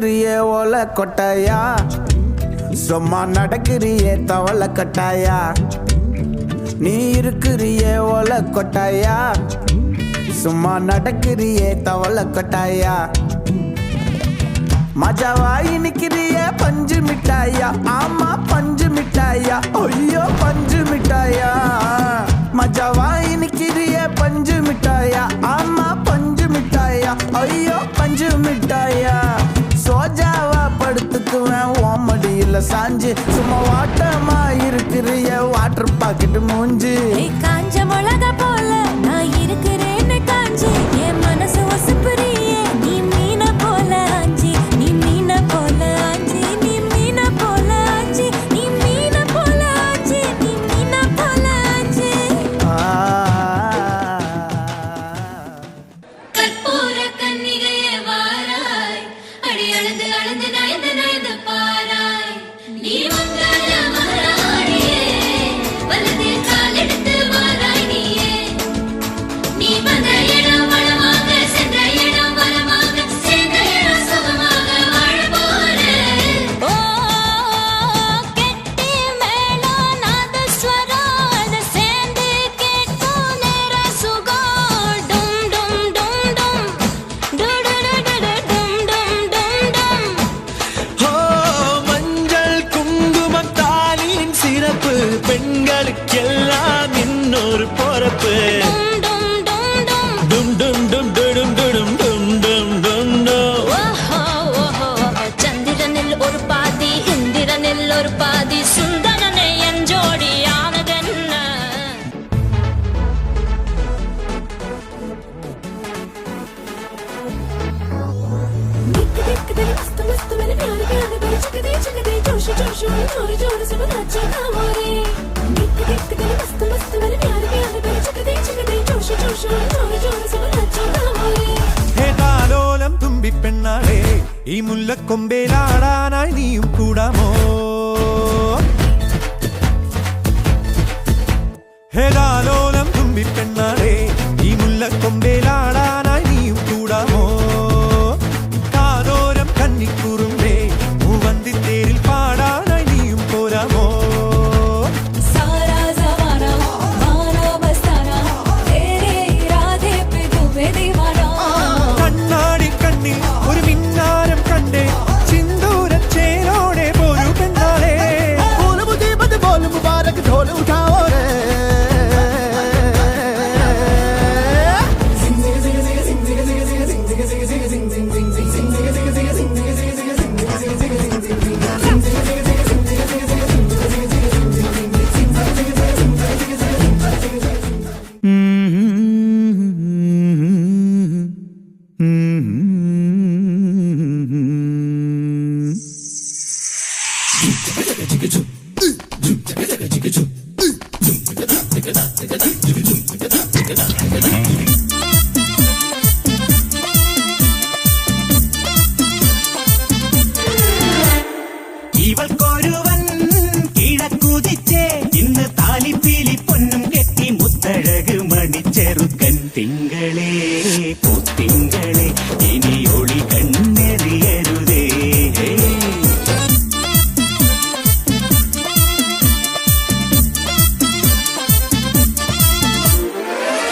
இருக்கிறியே ஓலை கொட்டாயா, சும்மா நடக்கிறியே தவளை கட்டாயா. நீ இருக்கிறியே ஓலை கொட்டாயா, சும்மா நடக்கிறியே தவளை கொட்டாயா. மஜாவாய் நிக்கிறிய பஞ்சு மிட்டாயா, ஆமா பஞ்சு மிட்டாயா, ஐயோ பஞ்சு மிட்டாயா. மஜாவாய் நிக்கிறிய பஞ்சு மிட்டாயா, ஆமா பஞ்சு மிட்டாயா, ஐயோ பஞ்சு மிட்டாயா. சோஜாவா படுத்துக்குவேன் ஓமடியில சாஞ்சு, சும்மா வாட்டமா இருக்கிறிய வாட்டர் பாக்கெட் மூஞ்சு. காஞ்ச மிளகா போல நான் இருக்கிறேன்னு காஞ்சி, என் மனசு வசுப்புறியே நீ மீன போல ஆஞ்சி, நீ மீன போல ஆஞ்சி, நீ மீன போல ஆஞ்சி, நீ மீன போல ஆஞ்சி, நீ மீன போல ஆஞ்சி. கற்பூர கன்னிகையே வாராய், அடி அழுது அழுது நயந்து நயந்து பாராய். நீ வந்தாய மகாராணியே, வலதில் கால் எடுத்து வாராய் நீயே. நீ வந்த இடம் வளமாக, சென்ற இடம் வளமாக, சேர்ந்த இடம் சுகமாக வாழ போறேன். ஓ கெட்டி மேளம் நாதஸ்வரம், அது சேர்ந்து கேட்கும் நேர சுகம். டும் டும் டும் டும் டுடுடுடுடு டும் டும் டும் டும். ஓ மஞ்சள் குங்குமம் தாலியின் சிறப்பு, பெண்களுக்கெல்லாம் இன்னொரு பொறுப்பு. டும் டும் டும் டும் டும் டும் டும் டும் டும். ஓஹோ ஓஹோ சந்திரனில் ஒரு பாதி, இந்திரனில் ஒரு பாதி, சுந்தரனை என் ஜோடியானதென்ன. ഹേ താലോലം തുമ്പിപ്പെണ്ണാളെ, ഈ മുല്ലക്കൊമ്പേലാടാനായി നീയും കൂടാമോ? ഹേ താലോലം തുമ്പിപ്പെണ്ണാളെ, ഈ മുല്ലക്കൊമ്പേലാടാനായി നീയും കൂടാമോ? കാതോരം കന്നിക്കുറുമ്പേ, മൂവന്തിത്തേരിൽ പാടാനായി നീയും പോരാമോ? सारा ज़माना माना बस्ताना, तेरे इरादे पे डूबे दीवाना. കണ്ണാടി കണ്ണിൽ ഒരു മിന്നാരം കണ്ടേ, സിന്ദൂരച്ചേലോടെ പോരു പെണ്ണാളെ. बोल मुबारक ढोल उठाओ रे. ഇവൾക്കൊരുവൻ കിഴക്കുതിച്ചേ, ഇന്ന് താലിപ്പീലി പൊന്നും കെട്ടി മുത്തഴക് മണിച്ചെറുക്കൻ. തിങ്കളേ പൂത്തിങ്കളെ, ഇനി ഒളി കണ്ണെറിയരുതേ.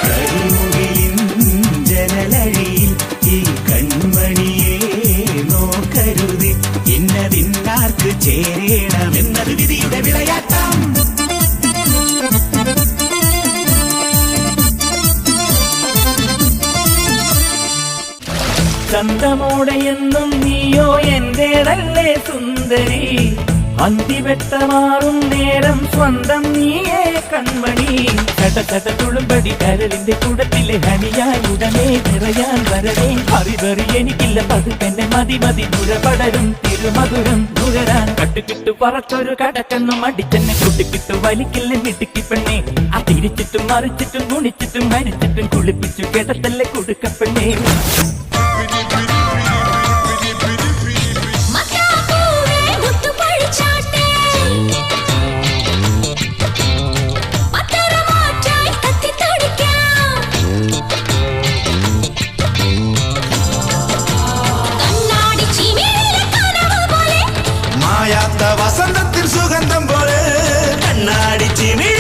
കരിമുകിലിൻ ജനലഴിയിൽ ഈ കൺമണിയെ നോക്കരുത്, ഇന്നതിന്നാർക്ക് ചേരണമെന്നത് വിധിയുടെ വിളയാട്ടം. ചന്തമോടെയെന്നും നീയോ എന്റേതല്ലേ സുന്ദരി, അന്തിവെട്ടമാറും നേരം സ്വന്തം നീയേ കൺമണി. ചട്ടച്ചട്ട തുളുമ്പടി കരളിന്റെ കൂടത്തിലെ ഹണിയായി ഉടനെ നിറയാൻ വരവേ. അറിവറി എനിക്കില്ല പതുക്കെന്നെ മതി മതി നുരപടരും തിരുമധുരം നുകരാൻ. കട്ടുകിട്ടു പറത്തൊരു കടക്കെന്നും അടിച്ചെന്നെ കുട്ടിക്കിട്ടു വലിക്കില്ല മിടുക്കി പെണ്ണെ. ആ തിരിച്ചിട്ടും മറിച്ചിട്ടും ഗുണിച്ചിട്ടും മരിച്ചിട്ടും കുളിപ്പിച്ചു കേട്ടത്തല്ലേ കുടുക്കപ്പെണ്ണേ. മത്താപ്പൂവേ മുത്തുപഴിച്ചാട്ടേ, പത്തരമാറ്റായി കത്തിത്തടിക്കാം. കണ്ണാടി ചിമിഴിലെ ചിരി